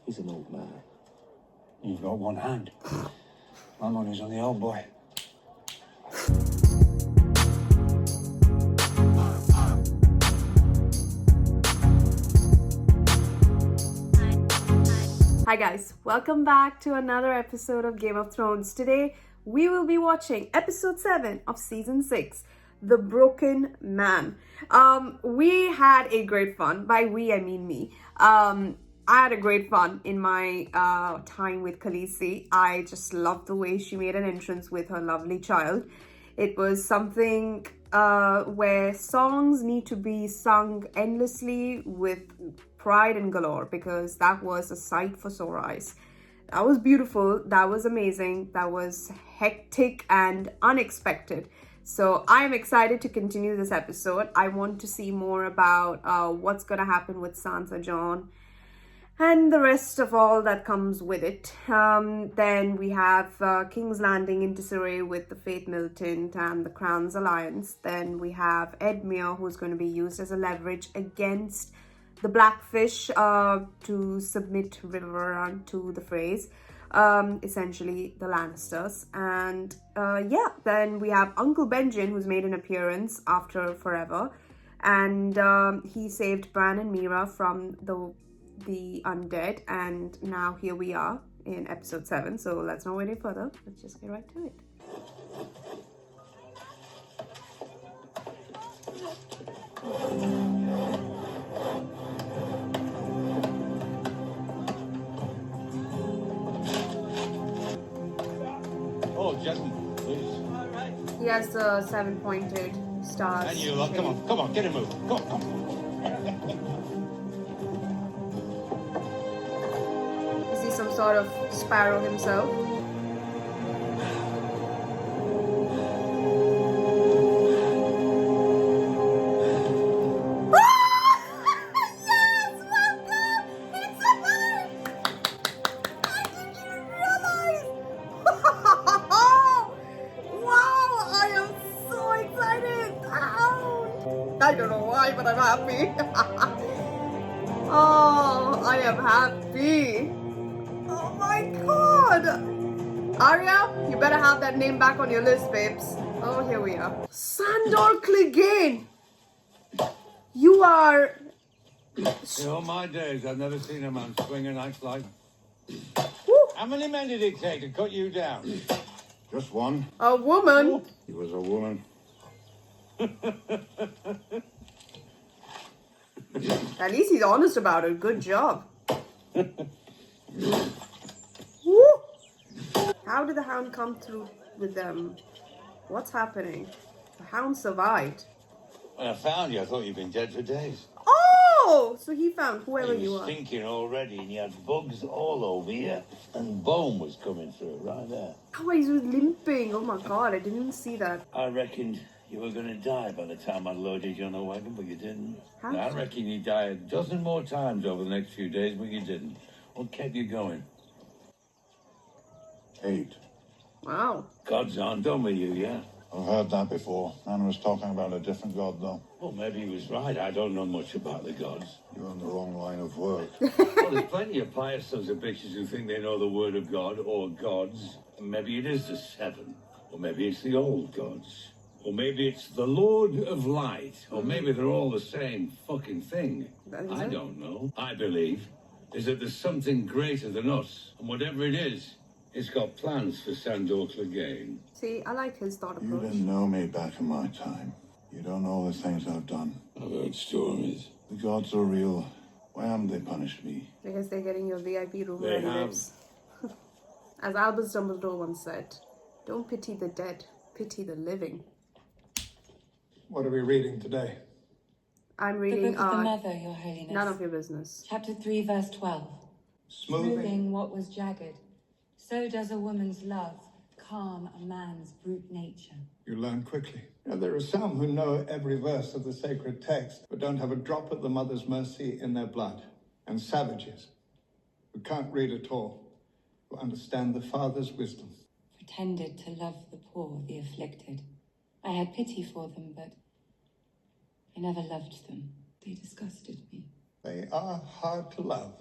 He's an old man. You've got one hand. My money's on the old boy. Hi guys, welcome back to another episode of Game of Thrones. Today we will be watching episode 7 of season 6, The Broken Man. We had a great fun. By we, I mean me. I had a great fun in my time with Khaleesi. I just loved the way she made an entrance with her lovely child. It was something where songs need to be sung endlessly with pride and galore, because that was a sight for sore eyes. That was beautiful. That was amazing. That was hectic and unexpected. So I'm excited to continue this episode. I want to see more about what's going to happen with Sansa, Jon, and the rest of all that comes with it. Then we have King's Landing in disarray with the Faith Militant and the Crown's Alliance. Then we have Edmure, who's going to be used as a leverage against the Blackfish to submit Riverrun to the phrase, essentially the Lannisters. And then we have Uncle Benjen, who's made an appearance after forever, and he saved Bran and Mira from the undead, and now here we are in episode 7. So let's not wait any further, let's just get right to it. Oh, gentlemen, please. He has the 7-pointed stars. And you lot, come on, get a move. Come on. Is he some sort of sparrow himself? I don't know why, but I'm happy. Oh, I am happy. Oh my god. Arya, you better have that name back on your list, babes. Oh, here we are. Sandor Clegane. You are... In all my days, I've never seen a man swing an axe like... Woo. How many men did it take to cut you down? Just one. A woman. He was a woman. At least he's honest about it. Good job. Woo. How did the Hound come through with them? What's happening? The Hound survived. When I found you, I thought you'd been dead for days. Oh! So he found whoever You you were are. stinking already, and you had bugs all over you, and bone was coming through right there. Oh, he's limping. Oh my god, I didn't even see that. I reckoned you were going to die by the time I loaded you on the wagon, but you didn't. How? I reckon you died a dozen more times over the next few days, but you didn't. What kept you going? 8. Wow. God's on done with you, yeah? I've heard that before. Man was talking about a different god, though. Well, maybe he was right. I don't know much about the gods. You're on the wrong line of work. Well, there's plenty of pious sons of bitches who think they know the word of God or gods. Maybe it is the 7. Or maybe it's the old gods. Or maybe it's the Lord of Light. Or maybe they're all the same fucking thing. I don't know. I believe is that there's something greater than us. And whatever it is, it's got plans for Sandor Clegane. See, I like his thought You approach. didn't know me back in my time. You don't know the things I've done. I've heard stories. The gods are real. Why haven't they punished me? Because they're getting your VIP room They ready, have. babes. As Albus Dumbledore once said, don't pity the dead, pity the living. What are we reading today? I'm The reading Book of the Mother, Your Holiness. none of your business. Chapter 3, verse 12. Smoothing. What was jagged, so does a woman's love calm a man's brute nature. You learn quickly. There are some who know every verse of the sacred text, but don't have a drop of the mother's mercy in their blood. And savages who can't read at all, who understand the father's wisdom. Pretended to love the poor, the afflicted. I had pity for them, but I never loved them. They disgusted me. They are hard to love,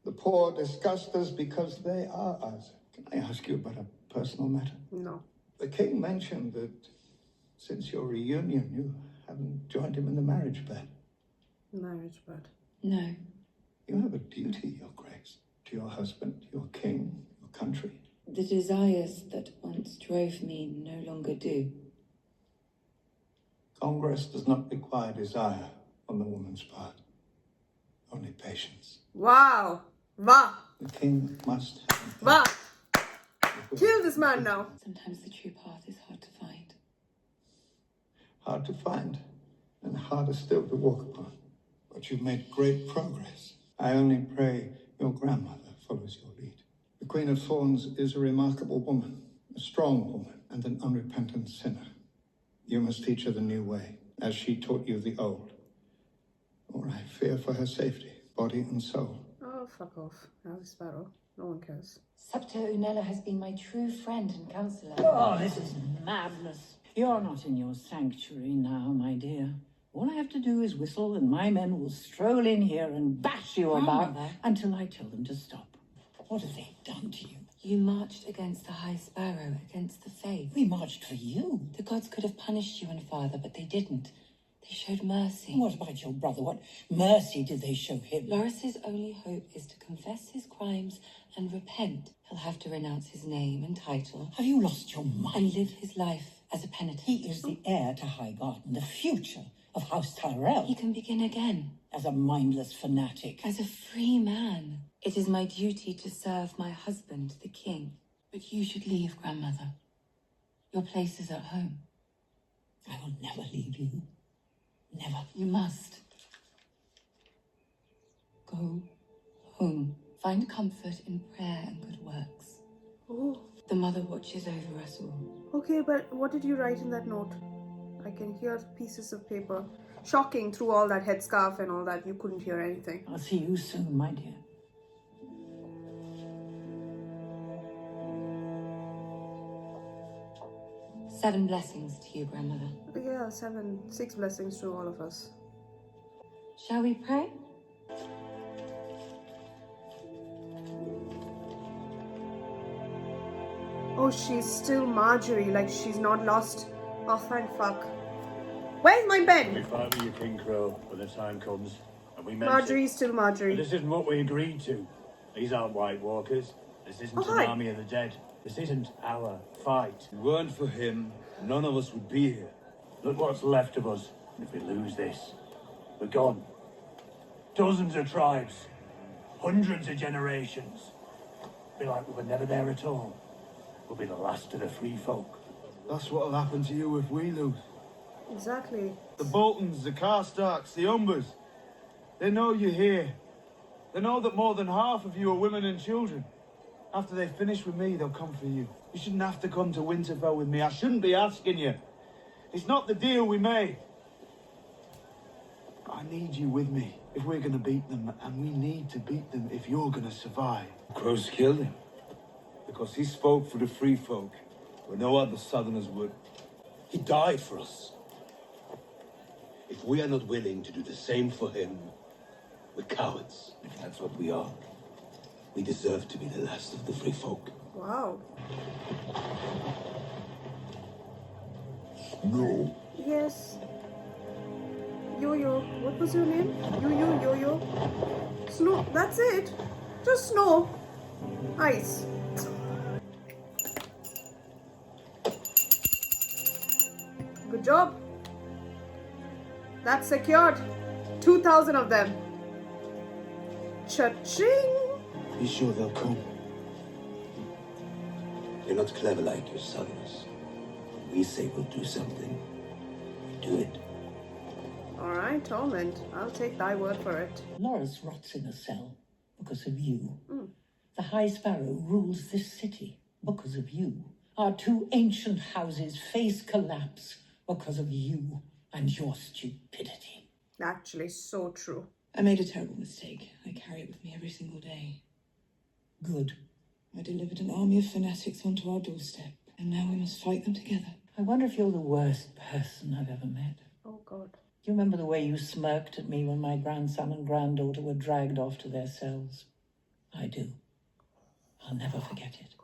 The poor disgust us because they are us. Can I ask you about a personal matter? No. The king mentioned that since your reunion, you haven't joined him in the marriage bed. Marriage bed. No. You have a duty, Your Grace, to your husband, your king, your country. The desires that once drove me no longer do. Congress does not require desire on the woman's part, only patience. Wow. Va. The king must have Va. Kill this man now. Sometimes the true path is hard to find. hard to find and harder still to walk upon. But you've made great progress. I only pray your grandmother follows your lead. The Queen of Thorns is a remarkable woman, a strong woman, and an unrepentant sinner. You must teach her the new way, as she taught you the old. Or I fear for her safety, body and soul. Oh, fuck off. Alice Sparrow. No one cares. Subter Unella has been my true friend and counselor. Oh, this is madness. You're not in your sanctuary now, my dear. All I have to do is whistle and my men will stroll in here and bash you about until I tell them to stop. What have they done to you? You marched against the High Sparrow, against the faith. We marched for you. The gods could have punished you and father, but they didn't. They showed mercy. What about your brother? What mercy did they show him? Loris's only hope is to confess his crimes and repent. He'll have to renounce his name and title Have you lost your and mind? live his life as a penitent. He is the heir to Highgarden, the future of House Tyrell. He can begin again, As a mindless fanatic. as a free man. It is my duty to serve my husband, the king. But you should leave, grandmother. Your place is at home. I will never leave you. Never. You must. Go home. Find comfort in prayer and good works. Oh. The mother watches over us all. Okay, but what did you write in that note? I can hear pieces of paper. Shocking, through all that headscarf and all that, you couldn't hear anything. I'll see you soon, my dear. Seven blessings to you, grandmother. Yeah, 6 blessings to all of us. Shall we pray? Oh, she's still Marjorie, like she's not lost. Oh, thank fuck. Where's my We bed? fight with you, King Crow, when the time comes. And we meant Marjorie's it. still But Marjorie. this isn't what we agreed to. These aren't White Walkers. This isn't Oh, an hi. army of the dead. This isn't our fight. If it weren't for him, none of us would be here. Look what's left of us. If we lose this, we're gone. Dozens of tribes. Hundreds of generations. Be like we were never there at all. We'll be the last of the free folk. That's what'll happen to you if we lose. Exactly. The Boltons, the Karstarks, the Umbers. They know you're here. They know that more than half of you are women and children. After they finish with me, they'll come for you. You shouldn't have to come to Winterfell with me. I shouldn't be asking you. It's not the deal we made. I need you with me if we're going to beat them, and we need to beat them if you're going to survive. Crows killed him. Because he spoke for the free folk, where no other southerners would. He died for us. If we are not willing to do the same for him, we're cowards. If that's what we are, we deserve to be the last of the free folk. Wow. No. Yes. Yo-Yo. What was your name? Yo-Yo. Snow. That's it. Just snow. Ice. Good job. That's secured. 2,000 of them. Cha-ching. Be sure they'll come. You're not clever like your southerners. When we say we'll do something, we do it. Alright, Torment. I'll take thy word for it. Loris rots in a cell because of you. The High Sparrow rules this city because of you. Our two ancient houses face collapse because of you and your stupidity. Actually, so true. I made a terrible mistake. I carry it with me every single day. Good. I delivered an army of fanatics onto our doorstep, and now we must fight them together. I wonder if you're the worst person I've ever met. Oh, God. Do you remember the way you smirked at me when my grandson and granddaughter were dragged off to their cells? I do. I'll never forget it.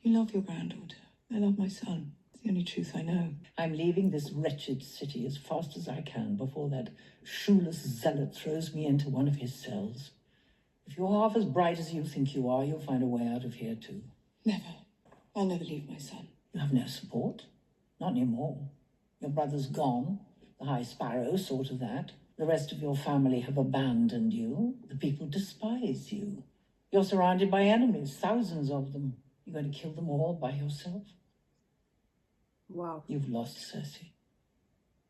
You love your granddaughter. I love my son. It's the only truth I know. I'm leaving this wretched city as fast as I can before that shoeless zealot throws me into one of his cells. If you're half as bright as you think you are, you'll find a way out of here too. Never. I'll never leave my son. You have no support? Not anymore. Your brother's gone. The High Sparrow saw to that. The rest of your family have abandoned you. The people despise you. You're surrounded by enemies, thousands of them. You're going to kill them all by yourself? Wow. You've lost Cersei.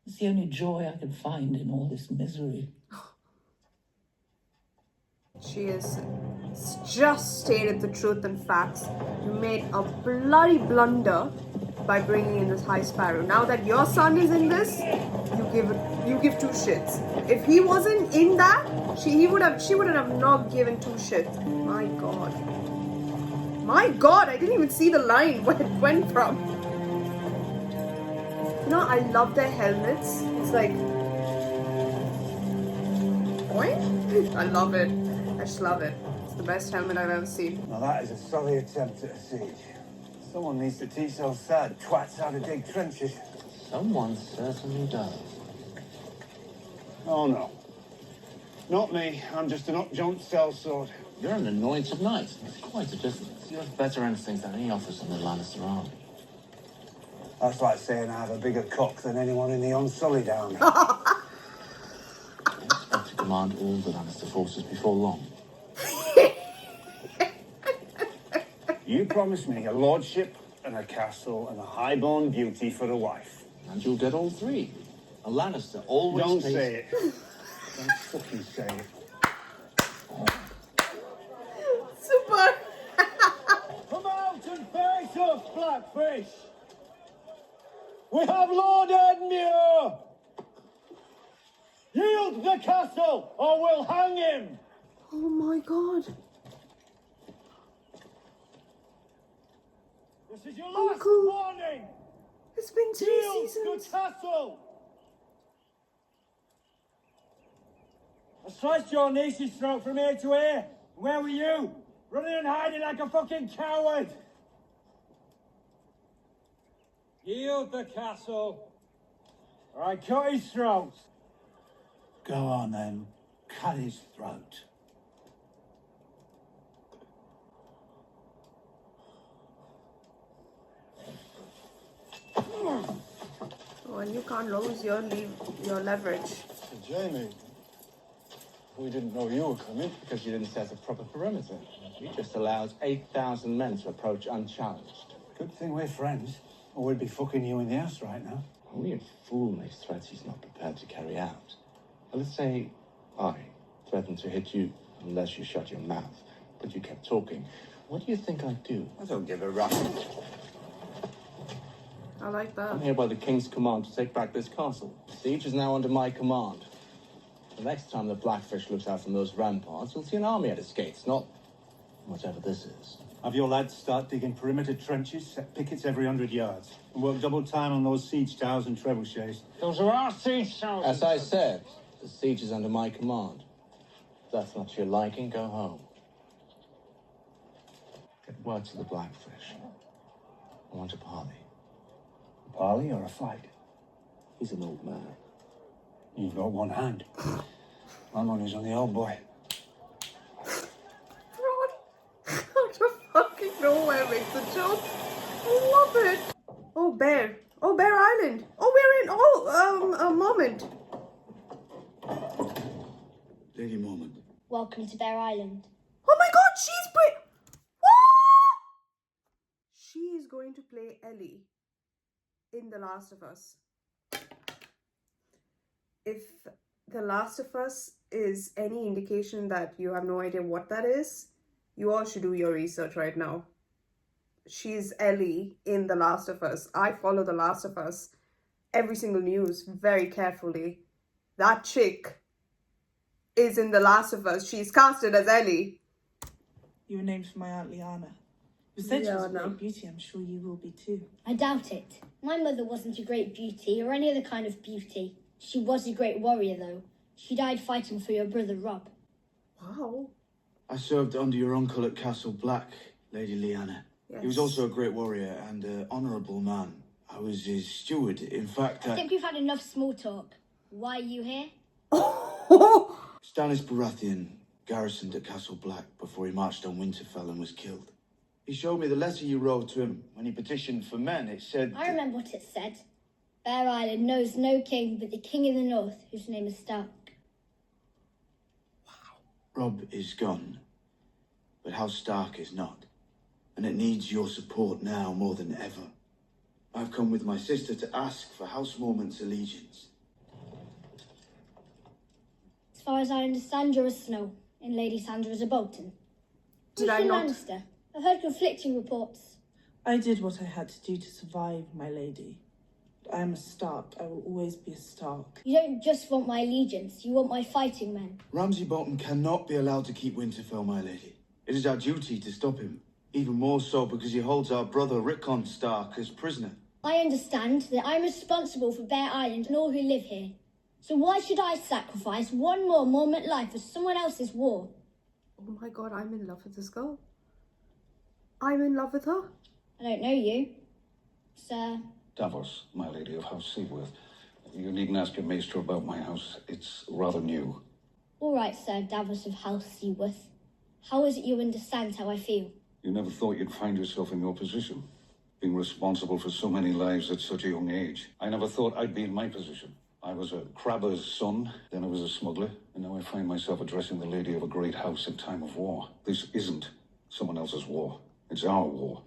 It's the only joy I can find in all this misery. She has just stated the truth and facts. You made a bloody blunder by bringing in this High Sparrow. Now that your son is in this, you give two shits. If he wasn't in that, she wouldn't have not given two shits. My God. My God, I didn't even see the line where it went from. You know, I love their helmets. It's like, boing. I love it. I just love it. It's the best helmet I've ever seen. Now that is a sorry attempt at a siege. Someone needs to teach those sad twats how to dig trenches. Someone certainly does. Oh no. Not me. I'm just an upjumped sellsword. You're an anointed knight. It's quite a difference. You have better instincts than any officer in the Lannister army. That's like saying I have a bigger cock than anyone in the Unsullied army. I expect to command all the Lannister forces before long. You promised me a lordship and a castle and a highborn beauty for a wife. And you'll get all three. A Lannister always Don't pays... say it. Don't fucking say it. Super. Come out and face us, Blackfish! We have Lord Edmure! Yield the castle, or we'll hang him! Oh my God. This is your last Uncle. warning! It's been 2 Yield seasons. the castle! I sliced your niece's throat from ear to ear. Where were you? Running and hiding like a fucking coward! Yield the castle, or I cut his throat. Go on then. Cut his throat. Oh, and you can't lose your leverage. Jamie, we didn't know you were coming. Because you didn't set a proper perimeter. You just allowed 8,000 men to approach unchallenged. Good thing we're friends, or we'd be fucking you in the ass right now. Only a fool makes threats he's not prepared to carry out. Now, let's say I threatened to hit you unless you shut your mouth, but you kept talking. What do you think I'd do? I don't give a rap. I like that. I'm here by the King's command to take back this castle. The siege is now under my command. The next time the Blackfish looks out from those ramparts, we'll see an army at its gates, not whatever this is. Have your lads start digging perimeter trenches, set pickets every 100 yards, and work double time on those siege towers and trebuchets. Those are our siege towers. As I said, the siege is under my command. If that's not your liking, go home. Get word to the Blackfish. I want a parley. A parley or a fight? He's an old man. You've got one hand. My money's on the old boy. Out of fucking nowhere makes a joke. I love it. Oh, Bear. Oh, Bear Island. Oh, we're in a moment. Lady Mormont. Welcome to Bear Island. Oh my God, she's She is going to play Ellie in The Last of Us. If The Last of Us is any indication that you have no idea what that is, you all should do your research right now. She's Ellie in The Last of Us. I follow The Last of Us, every single news, very carefully. That chick is in The Last of Us. She's casted as Ellie. You were named for my Aunt Liana. You said she was a Liana. great beauty. I'm sure you will be too. I doubt it. My mother wasn't a great beauty or any other kind of beauty. She was a great warrior, though. She died fighting for your brother, Rob. Wow. I served under your uncle at Castle Black, Lady Lyanna. He was also a great warrior and an honourable man. I was his steward. In fact, I think we've had enough small talk. Why are you here? Stannis Baratheon garrisoned at Castle Black before he marched on Winterfell and was killed. He showed me the letter you wrote to him when he petitioned for men. It said... I remember what it said. Bear Island knows no king but the king in the north, whose name is Stark. Robb is gone, but House Stark is not. And it needs your support now more than ever. I've come with my sister to ask for House Mormont's allegiance. As far as I understand, you're a Snow, and Lady Sandra is a Bolton. Did I not? Lannister. I've heard conflicting reports. I did what I had to do to survive, my lady. I am a Stark. I will always be a Stark. You don't just want my allegiance, you want my fighting men. Ramsay Bolton cannot be allowed to keep Winterfell, my lady. It is our duty to stop him. Even more so because he holds our brother Rickon Stark as prisoner. I understand that I'm responsible for Bear Island and all who live here. So why should I sacrifice one more Mormont life for someone else's war? Oh my god, I'm in love with this girl. I'm in love with her. I don't know you, sir. Davos, my lady of House Seaworth. You needn't ask your maester about my house. It's rather new. All right, Sir Davos of House Seaworth. How is it you understand how I feel? You never thought you'd find yourself in your position, being responsible for so many lives at such a young age. I never thought I'd be in my position. I was a crabber's son, then I was a smuggler, and now I find myself addressing the lady of a great house in time of war. This isn't someone else's war. It's our war.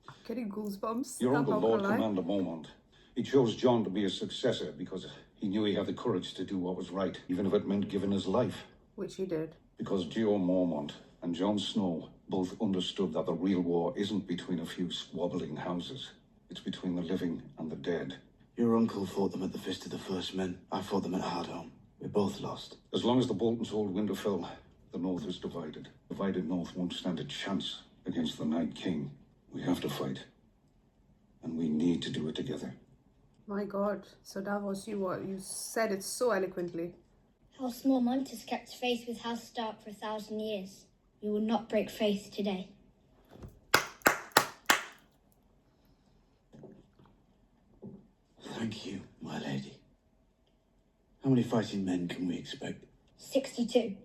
I'm getting goosebumps. Your I'm uncle, not Lord gonna lie. Commander Beaumont, he chose Jon to be his successor because he knew he had the courage to do what was right, even if it meant giving his life. Which he did. Because Geo Mormont and Jon Snow both understood that the real war isn't between a few squabbling houses. It's between the living and the dead. Your uncle fought them at the Fist of the First Men. I fought them at Hardhome. We both lost. As long as the Boltons hold Winterfell, the North is divided. Divided North won't stand a chance against the Night King. We have to fight. And we need to do it together. My god. So Davos, you said it so eloquently. House Mormont has kept faith with House Stark for 1,000 years. We will not break faith today. Thank you, my lady. How many fighting men can we expect? 62.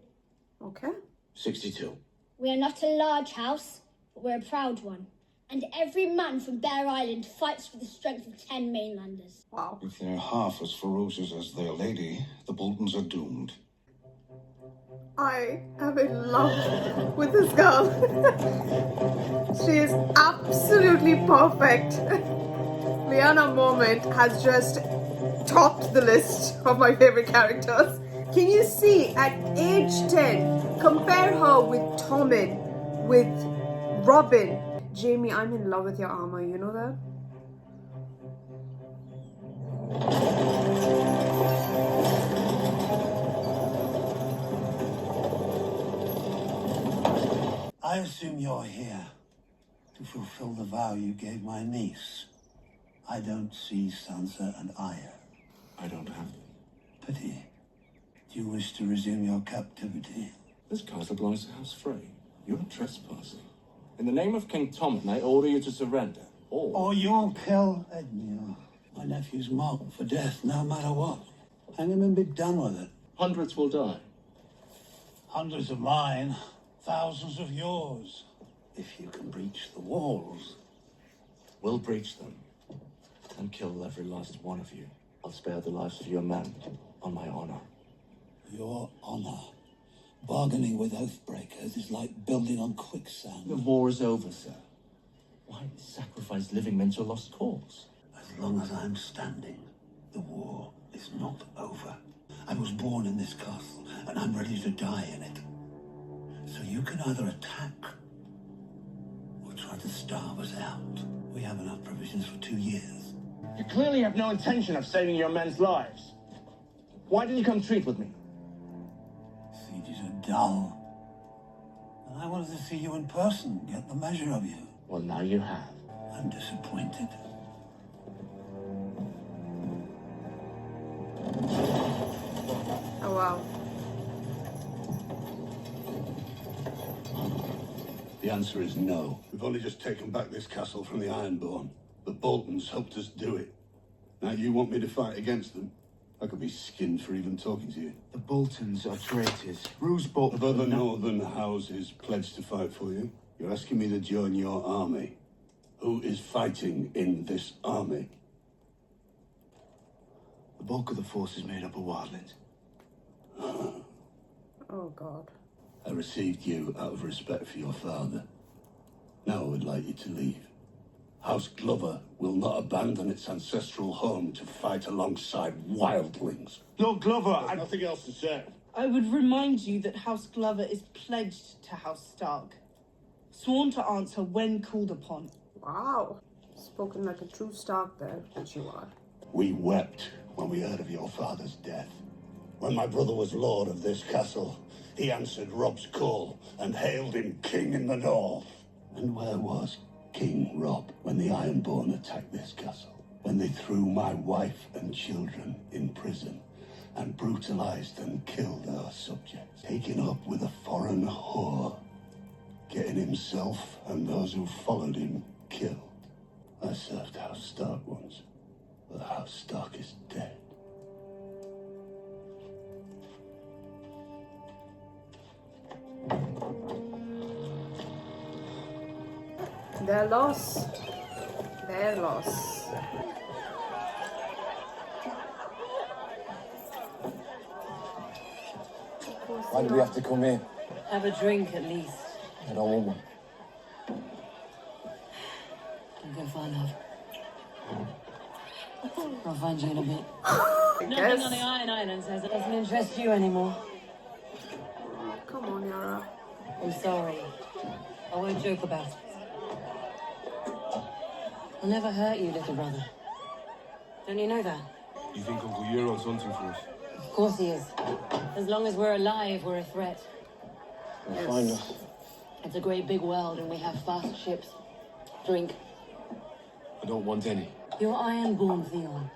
Okay. 62. We are not a large house, but we're a proud one. And every man from Bear Island fights for the strength of 10 mainlanders. Wow. If they're half as ferocious as their lady, the Boltons are doomed. I am in love with this girl. She is absolutely perfect. Lyanna Mormont has just topped the list of my favorite characters. Can you see, at age 10, compare her with Tommen, with Robin. Jamie, I'm in love with your armor, you know that? I assume you're here to fulfill the vow you gave my niece. I don't see Sansa and Arya. I don't have them. Pity. Do you wish to resume your captivity? This castle belongs to House Frey. You're a trespasser. In the name of King Tommen, I order you to surrender. Or you'll kill Edmure. My nephew's marked for death no matter what. Hang him and be done with it. Hundreds will die. Hundreds of mine, thousands of yours. If you can breach the walls. We'll breach them and kill every last one of you. I'll spare the lives of your men on my honor. Your honor. Bargaining with oathbreakers is like building on quicksand. The war is over, sir. Why sacrifice living men to a lost cause? As long as I'm standing, the war is not over. I was born in this castle, and I'm ready to die in it. So you can either attack or try to starve us out. We have enough provisions for 2 years. You clearly have no intention of saving your men's lives. Why didn't you come treat with me? Sieges are dull. And I wanted to see you in person, get the measure of you. Well, now you have. I'm disappointed. Oh wow. The answer is no. We've only just taken back this castle from the Ironborn. The Boltons helped us do it. Now you want me to fight against them? I could be skinned for even talking to you. The Boltons are traitors. Roose Bolton. Of other northern houses pledged to fight for you. You're asking me to join your army. Who is fighting in this army? The bulk of the force is made up of wildlings. Oh, God. I received you out of respect for your father. Now I would like you to leave. House Glover will not abandon its ancestral home to fight alongside wildlings. Lord Glover, There's nothing else to say. I would remind you that House Glover is pledged to House Stark, sworn to answer when called upon. Wow. Spoken like a true Stark there, which you are. We wept when we heard of your father's death. When my brother was lord of this castle, he answered Rob's call and hailed him king in the north. And where was King Rob when the Ironborn attacked this castle? When they threw my wife and children in prison and brutalized and killed our subjects, taking up with a foreign whore, getting himself and those who followed him killed. I served House Stark once, but House Stark is dead. Their loss. Their loss. Why do we have to come in? Have a drink at least. I don't want one. I'm going far enough. I'll find you in a bit. Nothing on the Iron Islands says it doesn't interest you anymore. Come on, Yara. I'm sorry. I won't joke about it. I'll never hurt you, little brother. Don't you know that? You think Uncle Euron's hunting for us? Of course he is. As long as we're alive, we're a threat. They'll find us. It's a great big world and we have fast ships. Drink. I don't want any. You're Ironborn, Theon.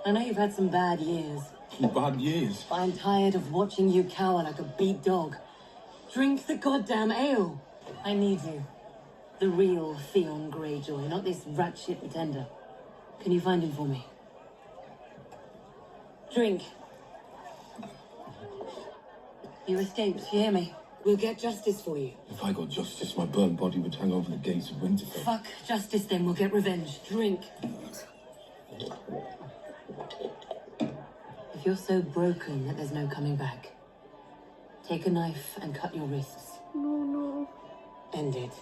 I know you've had some bad years. Some bad years? But I'm tired of watching you cower like a beat dog. Drink the goddamn ale. I need you. The real Theon Greyjoy, not this rat shit pretender. Can you find him for me? Drink. You escaped, you hear me? We'll get justice for you. If I got justice, my burnt body would hang over the gates of Winterfell. Fuck justice then, we'll get revenge. Drink. If you're so broken that there's no coming back, take a knife and cut your wrists. No. End it.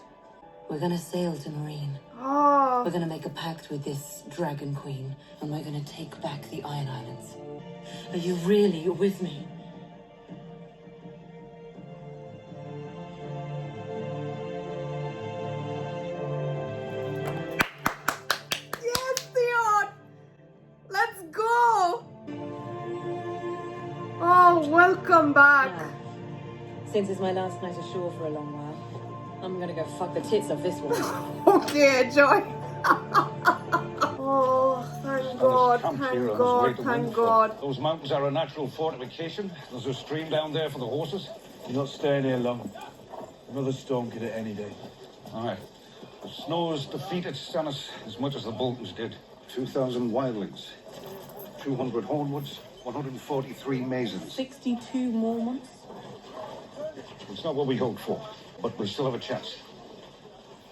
We're gonna sail to Marine. Oh. We're gonna make a pact with this Dragon Queen, and we're gonna take back the Iron Islands. Are you really with me? Yes, Theon! Let's go! Oh, welcome back. Now, since it's my last night ashore for a long while, I'm gonna go fuck the tits off this one. Okay, Joy. Oh, thank God, thank God, thank God. Those mountains are a natural fortification. There's a stream down there for the horses. You're not staying here long. Another storm could hit any day. Aye. The Snows defeated Stannis as much as the Boltons did. 2,000 wildlings, 200 hornwoods, 143 masons. 62 more months? It's not what we hoped for, but we still have a chance.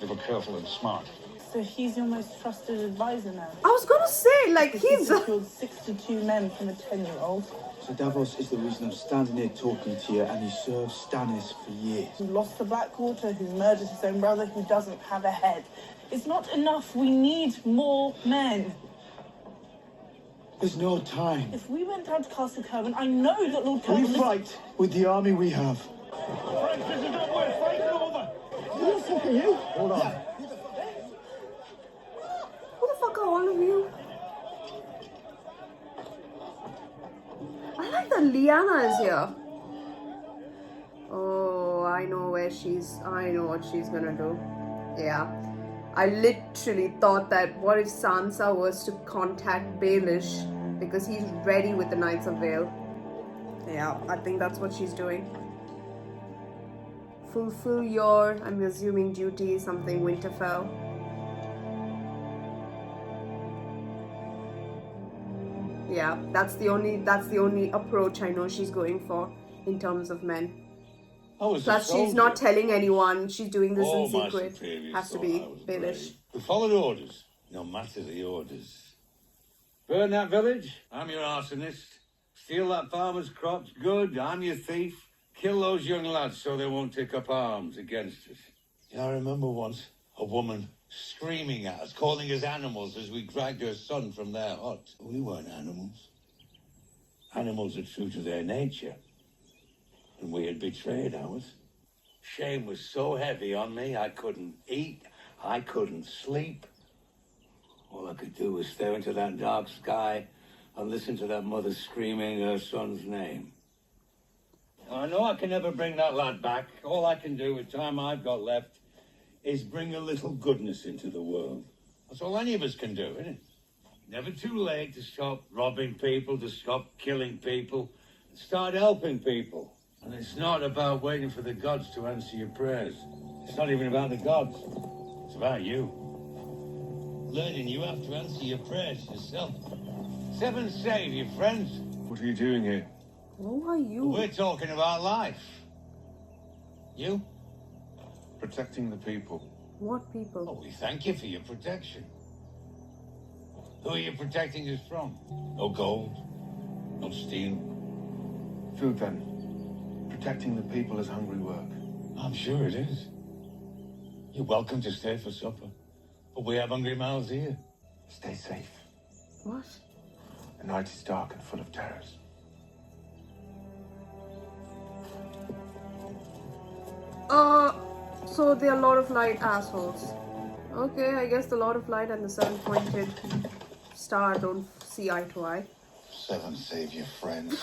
If we're careful and smart. So he's your most trusted advisor now? I was gonna say, like, he's... killed 62 men from a 10-year-old. So Davos is the reason I'm standing here talking to you, and he served Stannis for years. Who lost the Blackwater, who murdered his own brother, who doesn't have a head. It's not enough. We need more men. There's no time. If we went down to Castle Coburn, I know that Lord Coburn... We fight with the army we have. Frank, this is not worth fighting over. Who the fuck are you? Hold on. Who the fuck are all of you? I like that Lyanna is here. Oh, I know what she's gonna do. Yeah. I literally thought that what if Sansa was to contact Baelish because he's ready with the Knights of Vale. Yeah, I think that's what she's doing. fulfill your, I'm assuming, duty, something Winterfell. Yeah, that's the only approach I know she's going for in terms of men. Plus, she's not telling anyone. She's doing this in secret. Has to be Baelish. We followed orders, no matter the orders. Burn that village, I'm your arsonist. Steal that farmer's crops, good, I'm your thief. Kill those young lads so they won't take up arms against us. I remember once a woman screaming at us, calling us animals as we dragged her son from their hut. We weren't animals. Animals are true to their nature. And we had betrayed ours. Shame was so heavy on me, I couldn't eat, I couldn't sleep. All I could do was stare into that dark sky and listen to that mother screaming her son's name. Now, I know I can never bring that lad back. All I can do with time I've got left is bring a little goodness into the world. That's all any of us can do, isn't it? Never too late to stop robbing people, to stop killing people, and start helping people. And it's not about waiting for the gods to answer your prayers. It's not even about the gods. It's about you. Learning you have to answer your prayers yourself. Seven save you, friends. What are you doing here? Who are you? We're talking about life. You? Protecting the people. What people? Oh, we thank you for your protection. Who are you protecting us from? No gold, no steel. Food then. Protecting the people is hungry work. I'm sure it is. You're welcome to stay for supper. But we have hungry mouths here. Stay safe. What? The night is dark and full of terrors. So there are a lot of light assholes. Okay, I guess the Lord of Light and the seven-pointed star don't see eye to eye. Seven save your friends.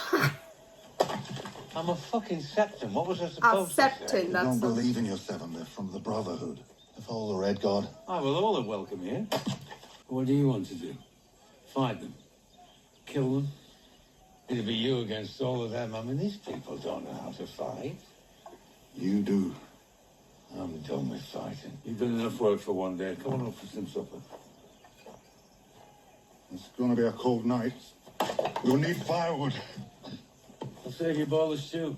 I'm a fucking septon. What was I supposed to say? Septon, I that's don't believe in your seven. They're from the Brotherhood. They follow the Red God. I will all are welcome here. What do you want to do? Fight them? Kill them? It'll be you against all of them. I mean, these people don't know how to fight. You do. I'm done with fighting. You've done enough work for one day. Come on up for some supper. It's going to be a cold night. We'll need firewood. I'll save you boilers too.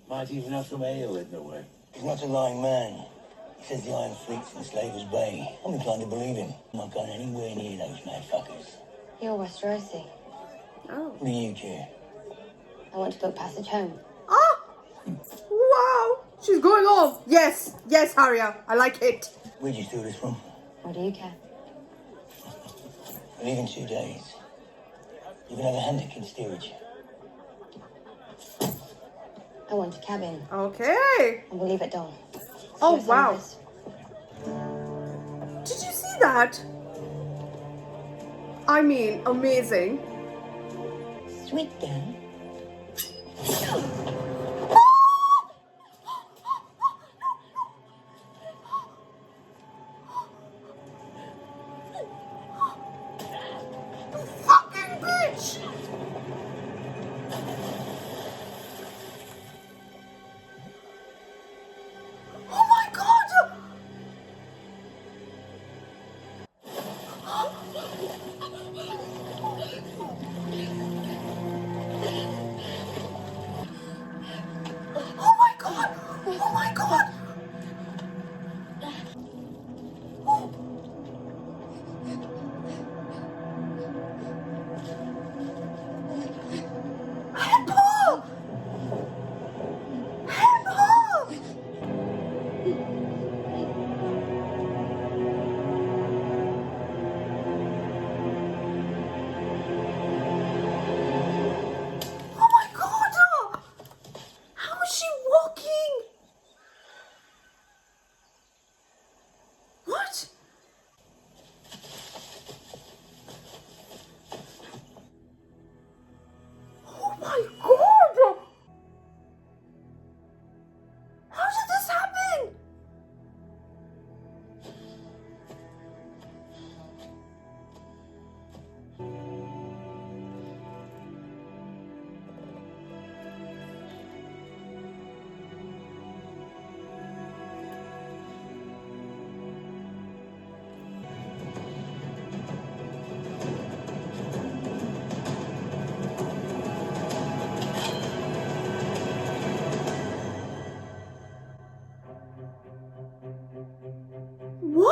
Might even have some ale hidden away. He's not a lying man. He says the Iron Fleet's in Slavers Bay. I'm inclined to believe him. I'm not going anywhere near those mad fuckers. You're Westerosi. Oh. What do you care? I want to book passage home. Ah! Wow! She's going home. Yes, yes, Harrier. I like it. Where'd you steal this from? What do you care? I leave in 2 days. You can have a hammock in steerage. I want a cabin. Okay. And we'll leave at dawn. Oh, wow. Did you see that? I mean, amazing. Sweet Dan. Fucking bitch! Oh my god!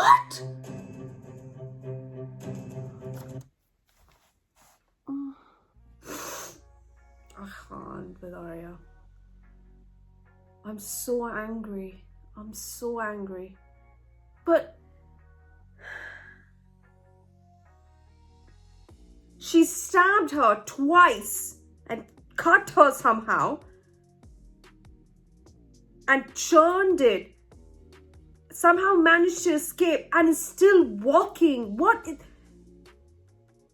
What? I can't with Arya. I'm so angry. I'm so angry. But she stabbed her twice and cut her somehow and churned it. Somehow managed to escape and is still walking. Why did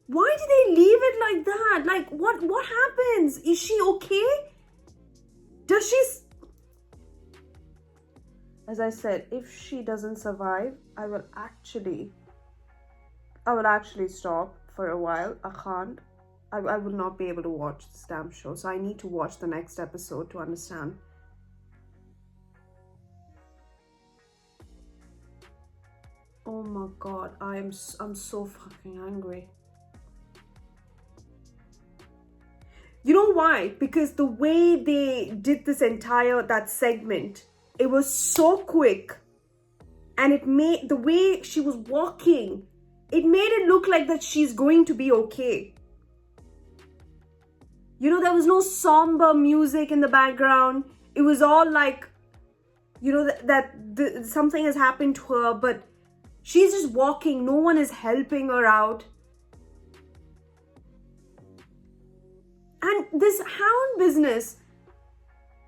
they leave it like that? Like, what happens? Is she okay? Does she... As I said, if she doesn't survive, I will actually stop for a while. I can't. I will not be able to watch this damn show. So I need to watch the next episode to understand. Oh my god, I'm so fucking angry. You know why? Because the way they did this that segment, it was so quick, and it made the way she was walking, it made it look like that she's going to be okay. You know, there was no somber music in the background. It was all like, you know, that something has happened to her, but she's just walking. No one is helping her out. And this hound business,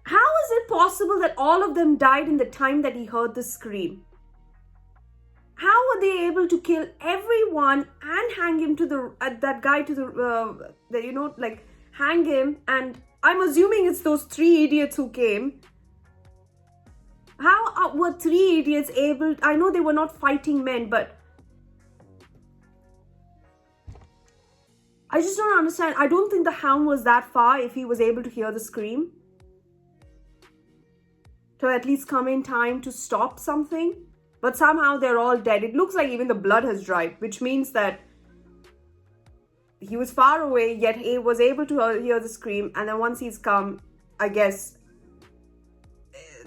how is it possible that all of them died in the time that he heard the scream? How were they able to kill everyone and hang him to that guy to the you know, like hang him? And I'm assuming it's those 3 idiots who came. How were 3 idiots able? I know they were not fighting men, but I just don't understand. I don't think the hound was that far if he was able to hear the scream, to at least come in time to stop something. But somehow they're all dead. It looks like even the blood has dried, which means that he was far away, yet he was able to hear the scream. And then once he's come, I guess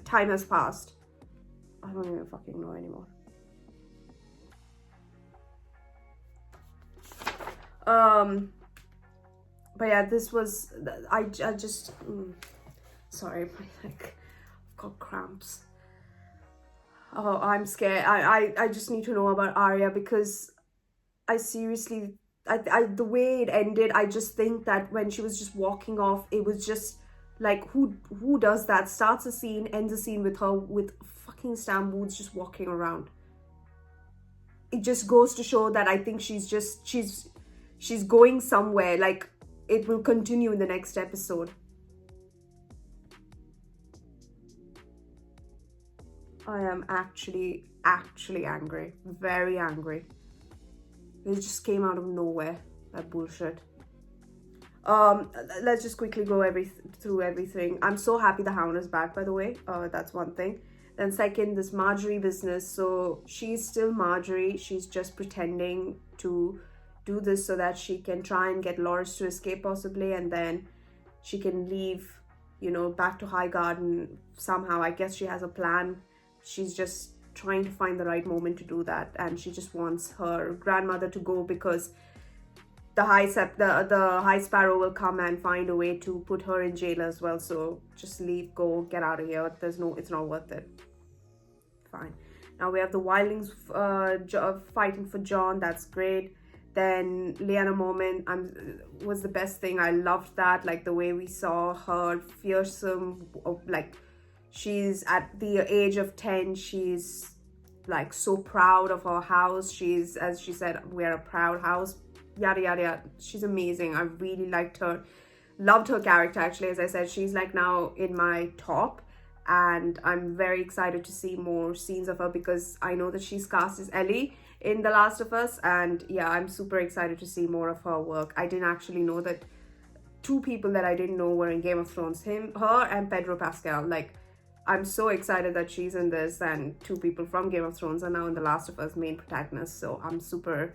time has passed. I don't even fucking know anymore. But yeah, this was, I just, sorry, I've got cramps. Oh, I'm scared. I just need to know about Arya, because I seriously, the way it ended, I just think that when she was just walking off, it was just like, who does that? Starts a scene, ends a scene with her with fucking stamp boots just walking around. It just goes to show that I think she's going somewhere. Like, it will continue in the next episode. I am actually angry. Very angry. It just came out of nowhere. That bullshit. Let's just quickly go through everything. I'm so happy the Hound is back, by the way. That's one thing. Then second, this Marjorie business. So she's still Marjorie. She's just pretending to do this so that she can try and get Loras to escape possibly, and then she can leave, you know, back to Highgarden somehow. I guess she has a plan. She's just trying to find the right moment to do that, and she just wants her grandmother to go, because the High Sparrow will come and find a way to put her in jail as well. So just leave, go, get out of here. It's not worth it. Fine. Now we have the Wildlings fighting for Jon. That's great. Then Lyanna Mormont was the best thing. I loved that, like the way we saw her fearsome, like she's at the age of 10. She's like so proud of her house. She's, as she said, we're a proud house. Yada yada yada. She's amazing. I really liked her. Loved her character, actually. As I said, she's like now in my top, and I'm very excited to see more scenes of her, because I know that she's cast as Ellie in The Last of Us, and yeah, I'm super excited to see more of her work. I didn't actually know that 2 people that I didn't know were in Game of Thrones, her and Pedro Pascal. Like, I'm so excited that she's in this, and 2 people from Game of Thrones are now in The Last of Us main protagonists. So I'm super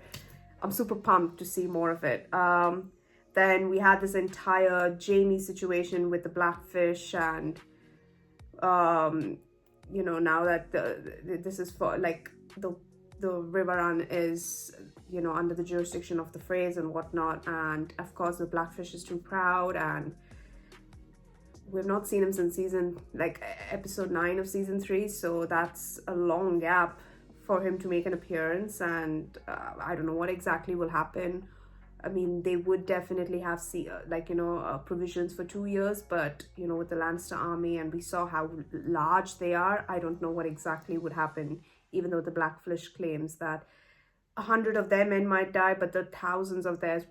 pumped to see more of it. Then we had this entire Jaime situation with the Blackfish, and you know, now that this is for like the the river run is, you know, under the jurisdiction of the Freys and whatnot, and of course the Blackfish is too proud, and we've not seen him since episode 9 of season 3, so that's a long gap for him to make an appearance, and I don't know what exactly will happen. I mean, they would definitely have provisions for 2 years, but you know, with the Lannister army, and we saw how large they are, I don't know what exactly would happen, even though the Blackfish claims that 100 of their men might die, but the thousands of theirs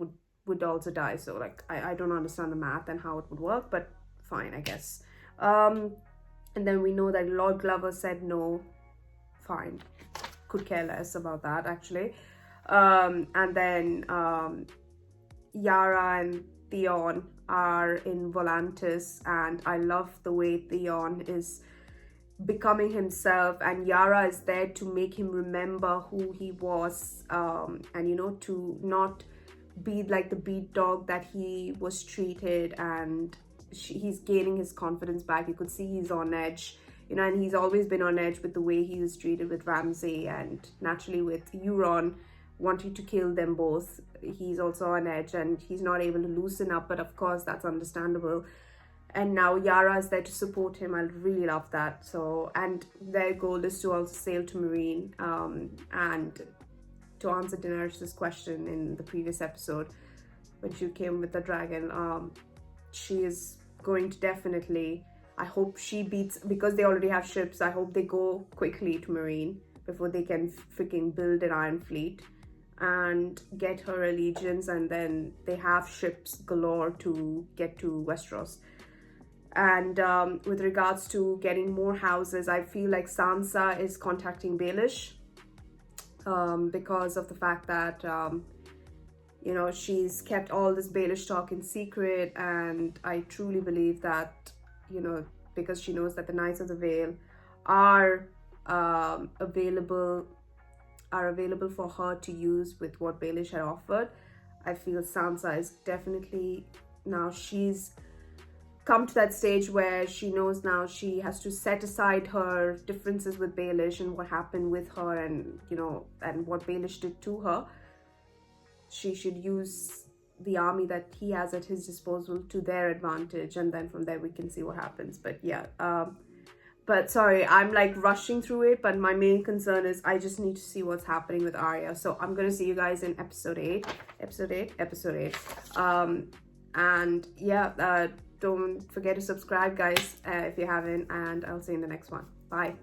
would also die. So like, I don't understand the math and how it would work, but fine, I guess. And then we know that Lord Glover said no, fine, could care less about that actually. And then Yara and Theon are in Volantis, and I love the way Theon is becoming himself, and Yara is there to make him remember who he was, and you know, to not be like the beat dog that he was treated, and he's gaining his confidence back. You could see he's on edge, you know, and he's always been on edge with the way he was treated with Ramsay, and naturally with Euron wanting to kill them both, he's also on edge and he's not able to loosen up, but of course that's understandable. And now Yara is there to support him. I really love that. So, and their goal is to also sail to Meereen, and to answer Daenerys' question in the previous episode when she came with the dragon, she is going to definitely, I hope she beats, because they already have ships, I hope they go quickly to Meereen before they can freaking build an Iron Fleet and get her allegiance, and then they have ships galore to get to Westeros. And with regards to getting more houses, I feel like Sansa is contacting Baelish, because of the fact that you know, she's kept all this Baelish talk in secret, and I truly believe that, you know, because she knows that the Knights of the Vale are available for her to use with what Baelish had offered. I feel Sansa is definitely, now she's come to that stage where she knows now she has to set aside her differences with Baelish and what happened with her, and you know, and what Baelish did to her. She should use the army that he has at his disposal to their advantage, and then from there we can see what happens. But yeah, but sorry, I'm like rushing through it, but my main concern is I just need to see what's happening with Arya. So I'm gonna see you guys in episode 8. And yeah, don't forget to subscribe, guys, if you haven't, and I'll see you in the next one. Bye.